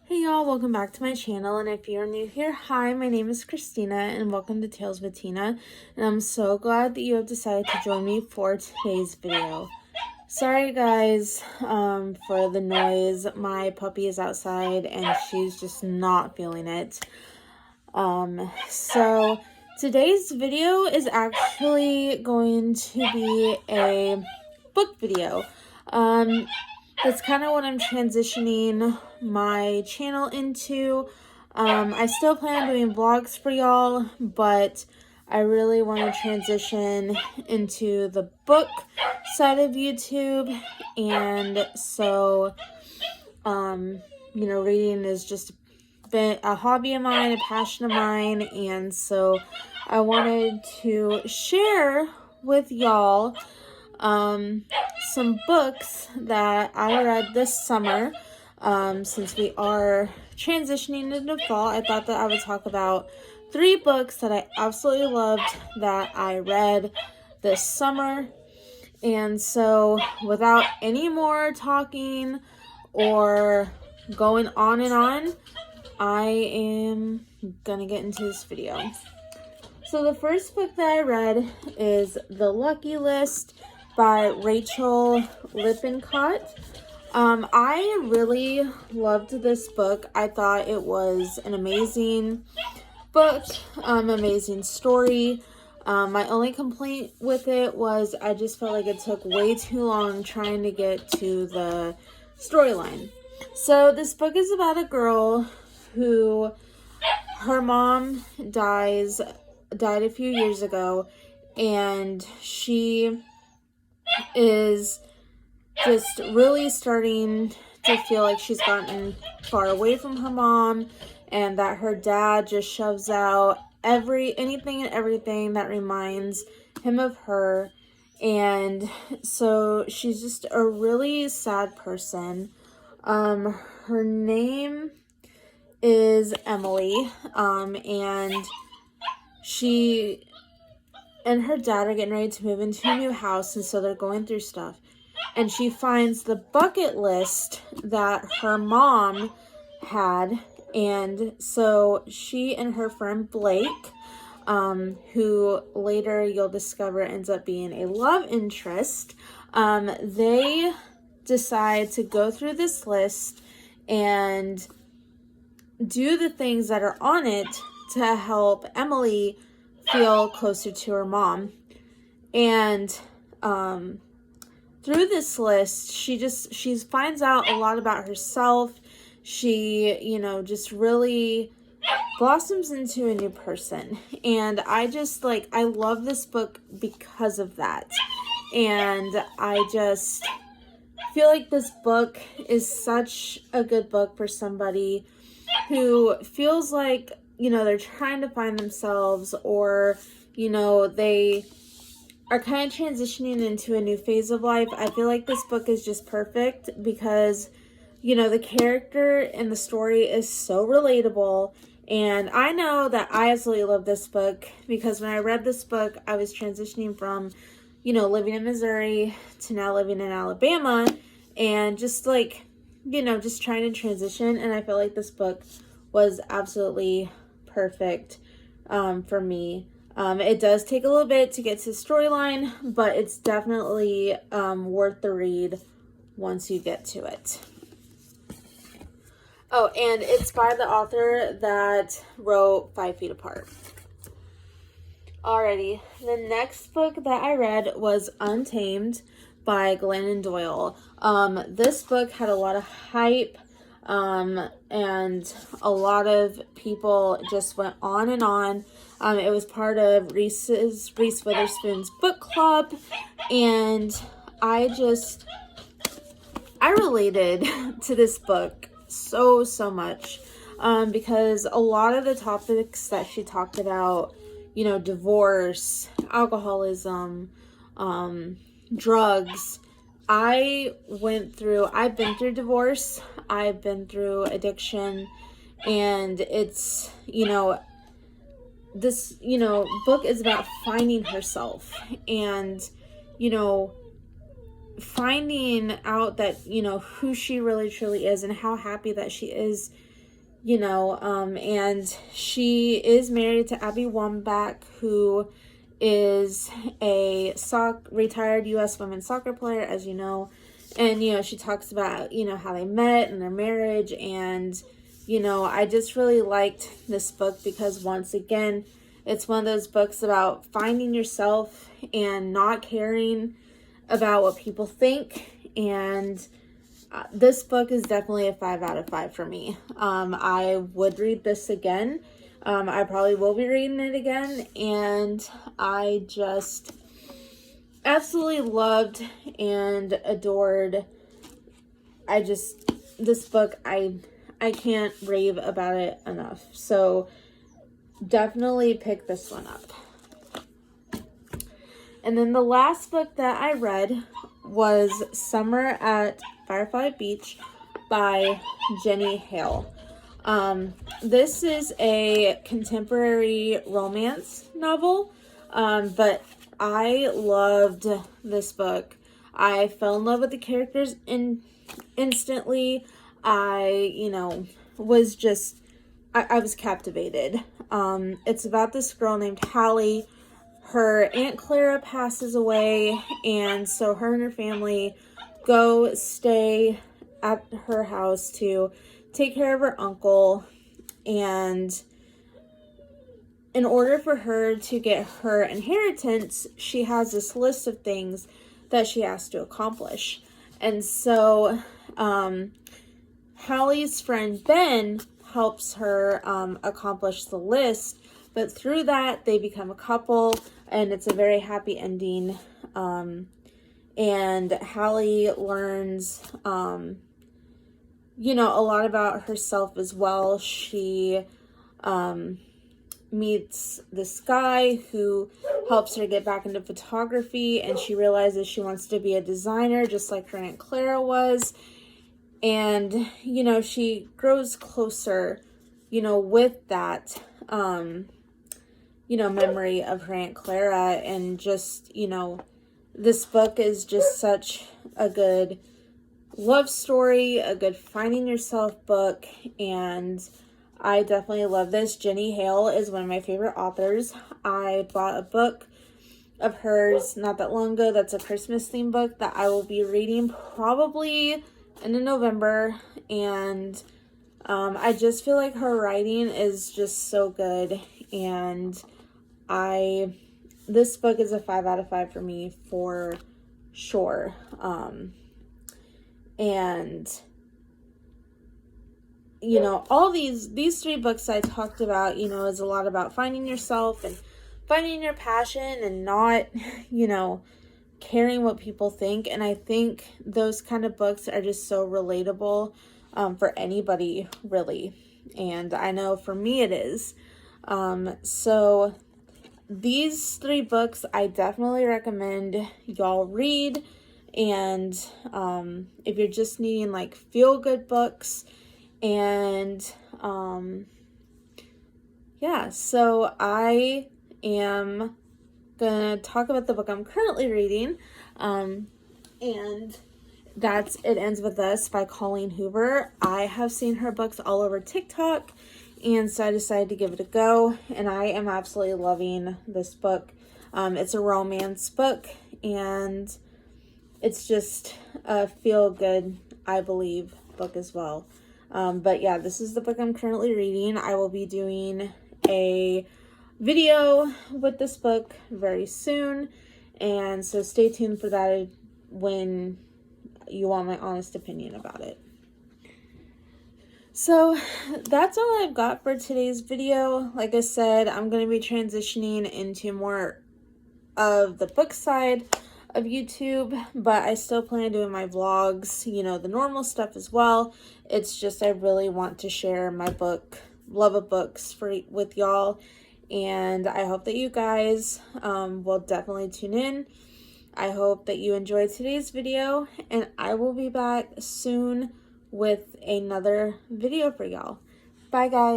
Hey y'all, welcome back to my channel, and if you're new here, hi, my name is Christina and welcome to Tales with Tina, and I'm so glad that you have decided to join me for today's video. Sorry guys for the noise. My puppy is outside and she's just not feeling it. So today's video is actually going to be a book video. That's kind of what I'm transitioning my channel into. I still plan on doing vlogs for y'all, but I really want to transition into the book side of YouTube. And so, reading is just been a hobby of mine, a passion of mine. And so I wanted to share with y'all some books that I read this summer. Since we are transitioning into fall, I thought that I would talk about 3 books that I absolutely loved that I read this summer. And so without any more talking or going on and on, I am gonna get into this video. So the first book that I read is The Lucky List by Rachel Lippincott. I really loved this book. I thought it was an amazing book, amazing story. My only complaint with it was I just felt like it took way too long trying to get to the storyline. So this book is about a girl who, her mom died a few years ago, and she is just really starting to feel like she's gotten far away from her mom, and that her dad just shoves out anything and everything that reminds him of her. And so she's just a really sad person. Her name is Emily, and she and her dad are getting ready to move into a new house, and so they're going through stuff. And she finds the bucket list that her mom had, and so she and her friend Blake, who later you'll discover ends up being a love interest, they decide to go through this list and do the things that are on it to help Emily feel closer to her mom. And through this list, she finds out a lot about herself. She, just really blossoms into a new person. And I love this book because of that. And I just feel like this book is such a good book for somebody who feels like, they're trying to find themselves, or, they are kind of transitioning into a new phase of life. I feel like this book is just perfect because, the character and the story is so relatable. And I know that I absolutely love this book because when I read this book, I was transitioning from, living in Missouri to now living in Alabama, and just just trying to transition. And I feel like this book was absolutely perfect for me. It does take a little bit to get to the storyline, but it's definitely worth the read once you get to it. Oh, and it's by the author that wrote 5 Feet Apart. Alrighty, the next book that I read was Untamed by Glennon Doyle. This book had a lot of hype, and a lot of people just went on and on. It was part of Reese Witherspoon's book club, and I related to this book so much, because a lot of the topics that she talked about, divorce, alcoholism, drugs. I've been through divorce, I've been through addiction, and it's, this, book is about finding herself and, finding out that, who she really truly is and how happy that she is and she is married to Abby Wambach, who is a retired U.S. women's soccer player, as you know. And, she talks about, how they met and their marriage. And, I just really liked this book because, once again, it's one of those books about finding yourself and not caring about what people think. And this book is definitely a 5 out of 5 for me. I would read this again. I probably will be reading it again. And I just absolutely loved and adored. This book, I can't rave about it enough. So definitely pick this one up. And then the last book that I read was Summer at Firefly Beach by Jenny Hale. This is a contemporary romance novel, but I loved this book. I fell in love with the characters instantly. I was captivated. It's about this girl named Hallie. Her Aunt Clara passes away, and so her and her family go stay at her house to take care of her uncle. And in order for her to get her inheritance, she has this list of things that she has to accomplish. And so Hallie's friend Ben helps her accomplish the list, but through that they become a couple, and it's a very happy ending. And Hallie learns a lot about herself as well. She meets this guy who helps her get back into photography, and she realizes she wants to be a designer just like her Aunt Clara was. And she grows closer with that memory of her Aunt Clara. And just this book is just such a good love story, a good finding yourself book, and I definitely love this. Jenny Hale is one of my favorite authors. I bought a book of hers not that long ago that's a Christmas themed book that I will be reading probably in November, and I just feel like her writing is just so good, and this book is a 5 out of 5 for me for sure. And all these 3 books I talked about, is a lot about finding yourself and finding your passion and not, caring what people think. And I think those kind of books are just so relatable for anybody, really. And I know for me it is. So these 3 books I definitely recommend y'all read. And if you're just needing like feel-good books, and so I am gonna talk about the book I'm currently reading, and that's It Ends With Us by Colleen Hoover. I have seen her books all over TikTok, and so I decided to give it a go, and I am absolutely loving this book. It's a romance book, and it's just a feel-good, I believe, book as well. But yeah, this is the book I'm currently reading. I will be doing a video with this book very soon, and so stay tuned for that when you want my honest opinion about it. So that's all I've got for today's video. Like I said, I'm going to be transitioning into more of the book side of YouTube, but I still plan on doing my vlogs, the normal stuff as well. It's just I really want to share my love of books with y'all, and I hope that you guys will definitely tune in. I hope that you enjoyed today's video, and I will be back soon with another video for y'all. Bye guys.